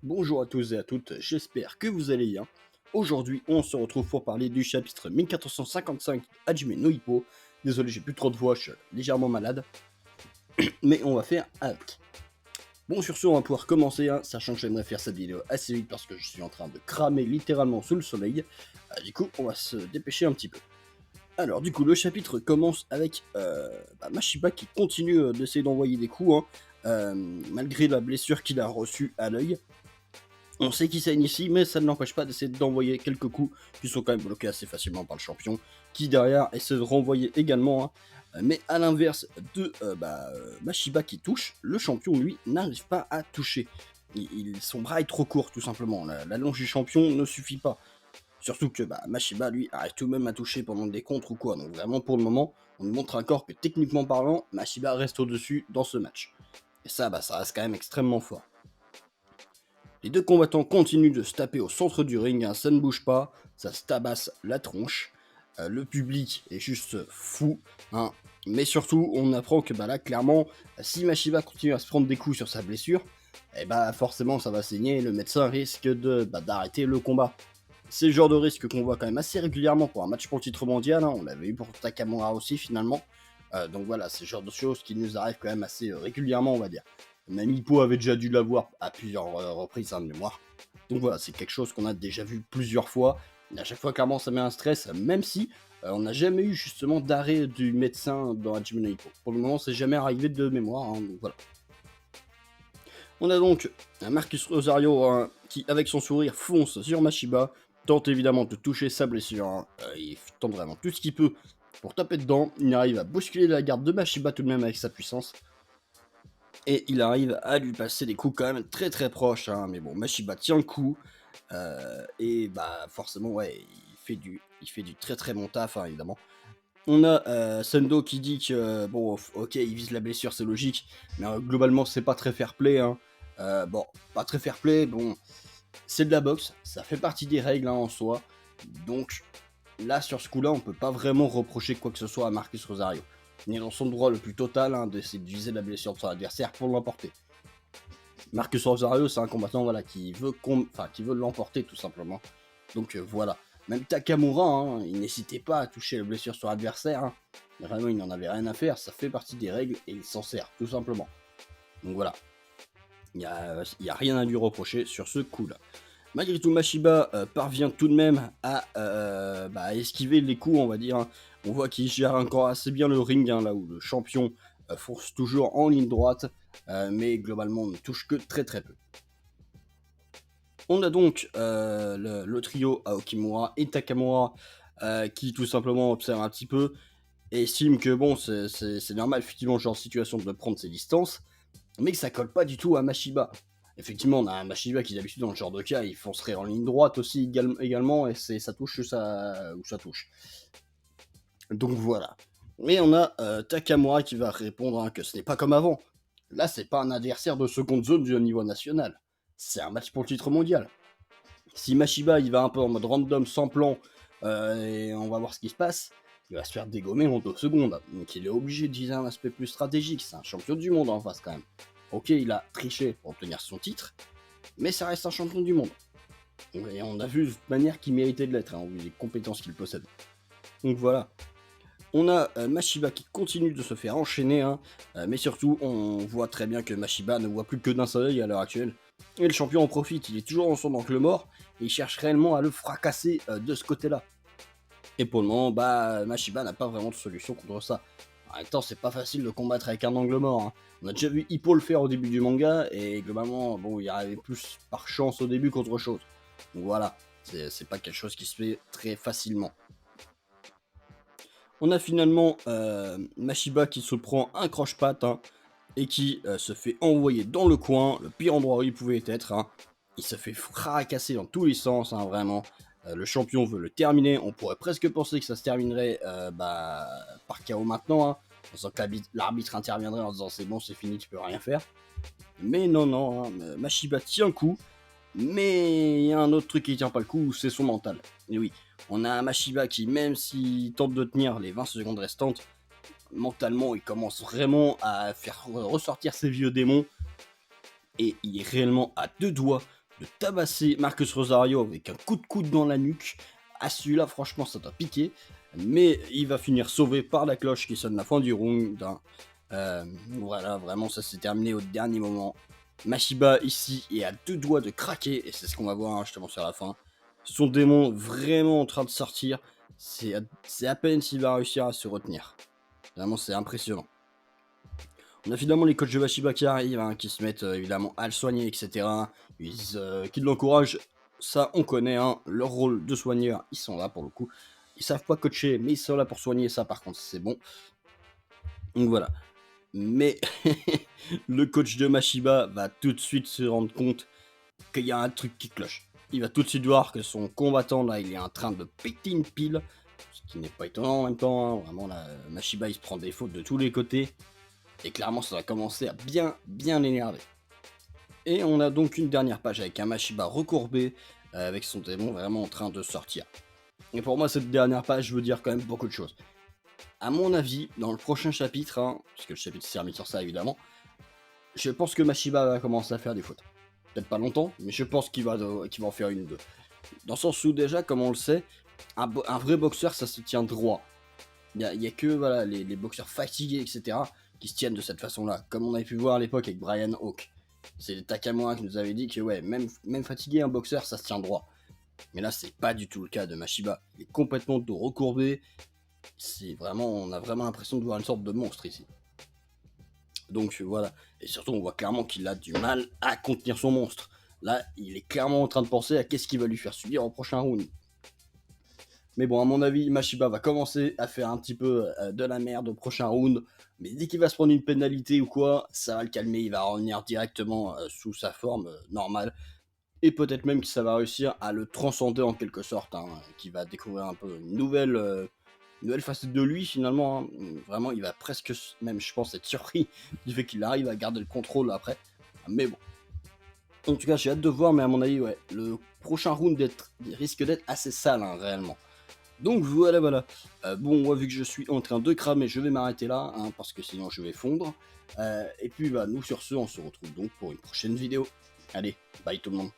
Bonjour à tous et à toutes, j'espère que vous allez bien. Aujourd'hui, on se retrouve pour parler du chapitre 1455 Hajime no Ippo. Désolé, j'ai plus trop de voix, je suis légèrement malade, mais on va faire avec. Bon, sur ce, on va pouvoir commencer, hein, sachant que j'aimerais faire cette vidéo assez vite parce que je suis en train de cramer littéralement sous le soleil. Du coup, on va se dépêcher un petit peu. Alors, du coup, le chapitre commence avec Mashiba qui continue d'essayer d'envoyer des coups, hein, malgré la blessure qu'il a reçue à l'œil. On sait qu'il saigne ici, mais ça ne l'empêche pas d'essayer d'envoyer quelques coups qui sont quand même bloqués assez facilement par le champion, qui derrière essaie de renvoyer également, hein. Mais à l'inverse de Mashiba qui touche, le champion lui n'arrive pas à toucher. Son bras est trop court tout simplement, la longe du champion ne suffit pas. Surtout que Mashiba lui arrive tout de même à toucher pendant des contres ou quoi, donc vraiment pour le moment, on nous montre encore que techniquement parlant, Mashiba reste au-dessus dans ce match. Et ça, ça reste quand même extrêmement fort. Les deux combattants continuent de se taper au centre du ring, hein, ça ne bouge pas, ça se tabasse la tronche. Le public est juste fou, hein. Mais surtout, on apprend que là, clairement, si Mashiba continue à se prendre des coups sur sa blessure, forcément ça va saigner et le médecin risque d'arrêter le combat. C'est le genre de risque qu'on voit quand même assez régulièrement pour un match pour le titre mondial, hein. On l'avait eu pour Takamura aussi finalement. Donc voilà, c'est le genre de choses qui nous arrivent quand même assez régulièrement, on va dire. Même Hippo avait déjà dû l'avoir à plusieurs reprises, hein, de mémoire. Donc voilà, c'est quelque chose qu'on a déjà vu plusieurs fois. Et à chaque fois, clairement, ça met un stress, même si on n'a jamais eu justement d'arrêt du médecin dans Hajime no Ippo. Pour le moment, c'est jamais arrivé de mémoire, hein, donc voilà. On a donc un Marcus Rosario, hein, qui, avec son sourire, fonce sur Mashiba, tente évidemment de toucher sa blessure, hein. Il tente vraiment tout ce qu'il peut pour taper dedans. Il arrive à bousculer la garde de Mashiba tout de même avec sa puissance. Et il arrive à lui passer des coups quand même très très proches, hein. Mais bon, Mashiba tient le coup. Et forcément, ouais, il fait du très très bon taf, hein, évidemment. On a Sendo qui dit que, bon, ok, il vise la blessure, c'est logique, mais globalement, c'est pas très fair-play, hein. Bon, pas très fair-play, bon, c'est de la boxe, ça fait partie des règles, hein, en soi. Donc, là, sur ce coup-là, on peut pas vraiment reprocher quoi que ce soit à Marcus Rosario. Il est dans son droit le plus total, hein, d'essayer de viser la blessure de son adversaire pour l'emporter. Marcus Rosario, c'est un combattant voilà, qui veut l'emporter tout simplement. Donc voilà. Même Takamura, hein, il n'hésitait pas à toucher la blessure sur l'adversaire, hein. Vraiment, il n'en avait rien à faire, ça fait partie des règles et il s'en sert, tout simplement. Donc voilà. Il n'y a rien à lui reprocher sur ce coup-là. Malgré tout, Mashiba parvient tout de même à esquiver les coups, on va dire, hein. On voit qu'il gère encore assez bien le ring, hein, là où le champion force toujours en ligne droite, mais globalement ne touche que très très peu. On a donc le trio Aokimura et Takamura qui tout simplement observe un petit peu et estime que bon, c'est normal effectivement genre de situation de prendre ses distances, mais que ça colle pas du tout à Mashiba. Effectivement, on a un Mashiba qui d'habitude dans le genre de cas, il foncerait en ligne droite aussi également, et ça touche où ça touche. Donc voilà. Mais on a Takamura qui va répondre, hein, que ce n'est pas comme avant. Là, c'est pas un adversaire de seconde zone du niveau national. C'est un match pour le titre mondial. Si Mashiba il va un peu en mode random sans plan, et on va voir ce qui se passe, il va se faire dégommer en 2 secondes. Donc il est obligé d'utiliser un aspect plus stratégique. C'est un champion du monde en face quand même. Ok, il a triché pour obtenir son titre, mais ça reste un champion du monde. Et on a vu de toute manière qu'il méritait de l'être, hein, vu les compétences qu'il possède. Donc voilà. On a Mashiba qui continue de se faire enchaîner, hein, mais surtout on voit très bien que Mashiba ne voit plus que d'un seul œil à l'heure actuelle. Et le champion en profite, il est toujours dans son angle mort, et il cherche réellement à le fracasser de ce côté-là. Et pour le moment, Mashiba n'a pas vraiment de solution contre ça. En même temps, c'est pas facile de combattre avec un angle mort, hein. On a déjà vu Hippo le faire au début du manga, et globalement, bon, il arrivait plus par chance au début qu'autre chose. Donc voilà, c'est pas quelque chose qui se fait très facilement. On a finalement Mashiba qui se prend un croche-patte, hein, et qui se fait envoyer dans le coin, le pire endroit où il pouvait être, hein. Il se fait fracasser dans tous les sens, hein, vraiment. Le champion veut le terminer. On pourrait presque penser que ça se terminerait par KO maintenant, hein, en sens que l'arbitre interviendrait en disant c'est bon, c'est fini, tu peux rien faire. Mais non, non, hein, Mashiba tient le coup. Mais il y a un autre truc qui tient pas le coup, c'est son mental. Et oui, on a un Mashiba qui, même s'il tente de tenir les 20 secondes restantes, mentalement, il commence vraiment à faire ressortir ses vieux démons. Et il est réellement à 2 doigts de tabasser Marcus Rosario avec un coup de coude dans la nuque. À celui-là, franchement, ça doit piquer. Mais il va finir sauvé par la cloche qui sonne la fin du round, hein. Voilà, vraiment, ça s'est terminé au dernier moment. Mashiba, ici, est à 2 doigts de craquer, et c'est ce qu'on va voir, hein, justement, sur la fin. Son démon vraiment en train de sortir. C'est à peine s'il va réussir à se retenir. Vraiment, c'est impressionnant. On a finalement les coachs de Mashiba qui arrivent, hein, qui se mettent évidemment à le soigner, etc. Qui l'encouragent. Ça, on connaît, hein, leur rôle de soigneur, ils sont là pour le coup. Ils savent pas coacher, mais ils sont là pour soigner, ça par contre, c'est bon. Donc voilà. Mais le coach de Mashiba va tout de suite se rendre compte qu'il y a un truc qui cloche. Il va tout de suite voir que son combattant, là, il est en train de péter une pile. Ce qui n'est pas étonnant en même temps, hein. Vraiment, là, Mashiba, il se prend des fautes de tous les côtés. Et clairement, ça va commencer à bien l'énerver. Et on a donc une dernière page avec un Mashiba recourbé, avec son démon vraiment en train de sortir. Et pour moi, cette dernière page veut dire quand même beaucoup de choses. À mon avis, dans le prochain chapitre, hein, puisque le chapitre s'est terminé sur ça évidemment, je pense que Mashiba va commencer à faire des fautes. Peut-être pas longtemps, mais je pense qu'il va en faire une ou deux. Dans le sens où déjà, comme on le sait, un vrai boxeur, ça se tient droit. Il y a que voilà, les boxeurs fatigués, etc., qui se tiennent de cette façon-là, comme on avait pu voir à l'époque avec Brian Hawk. C'est Takamura qui nous avait dit que ouais, même fatigué, un boxeur, ça se tient droit. Mais là, c'est pas du tout le cas de Mashiba. Il est complètement dos recourbé. C'est vraiment, on a vraiment l'impression de voir une sorte de monstre ici. Donc voilà. Et surtout, on voit clairement qu'il a du mal à contenir son monstre. Là, il est clairement en train de penser à qu'est-ce qu'il va lui faire subir au prochain round. Mais bon, à mon avis, Mashiba va commencer à faire un petit peu de la merde au prochain round. Mais dès qu'il va se prendre une pénalité ou quoi, ça va le calmer. Il va revenir directement sous sa forme normale. Et peut-être même que ça va réussir à le transcender en quelque sorte. Hein, qu'il va découvrir un peu une nouvelle facette de lui finalement. Hein. Vraiment, il va presque, même je pense, être surpris du fait qu'il arrive à garder le contrôle après. Mais bon. En tout cas, j'ai hâte de voir, mais à mon avis, ouais, le prochain round risque d'être assez sale, hein, réellement. Donc voilà. Bon, moi, vu que je suis en train de cramer, je vais m'arrêter là, hein, parce que sinon je vais fondre. Et puis, bah, nous, sur ce, on se retrouve donc pour une prochaine vidéo. Allez, bye tout le monde.